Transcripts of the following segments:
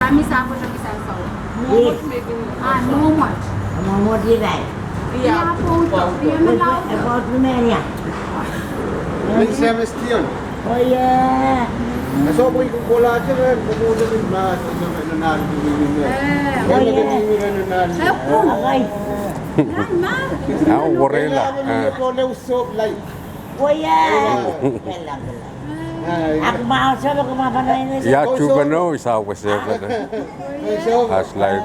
Kami sa ako sa isang saw. Numot. Numot di rai. Iya po ito. Iya malaw. About Romania. May semestiyon. Oh yeah. So ko yung kohla dyan, pumunta din ba sa nanalo din niya. Kaya naging nanalo. Hepo. Okay. Ah, warela. Ko na usop like. Oh yeah. Kelang. Aku mau coba ke peneinei ini. Ya juga no isa wese kada. Aslay.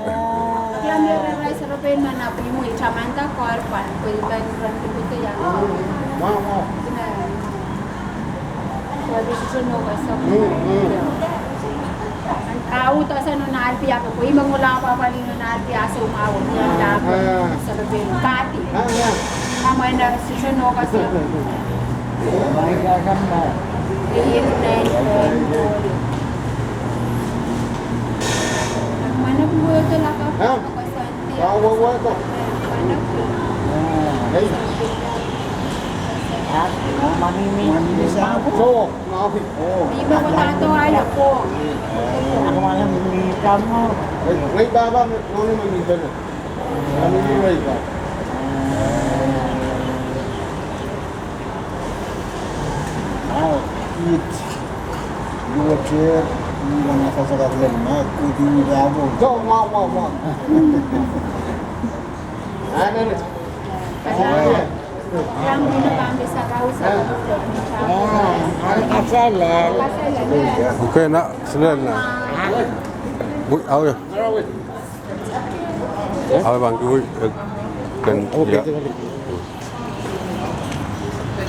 Yang merai serupai mana pimu camanta korban. Korban berarti itu yang. Wow. Pwede susunod sa ang tao sa nunalpi ako ko imong wala pa palin nunalpi sa umawon yan dapat sa label kati amay na susunod kasi Mereka kan mana po ito laka Ha? Wow to. Hey. mami sa ako. So, ngawit. Oh. di ba ko tato ay ako Aku malah mimi kamu. May baba mo ni mamita na. Ano ni Ray ka? Eat. Dua chair. Ini banyak sesuatu lemak. Kudu jabo. So, wow. Ano ni? yang binabang sa raw sa Ada kaselan. Okay na, sila na. Uy, aw ya. Aw bang uy kan ya.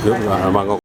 Yuk, abang ko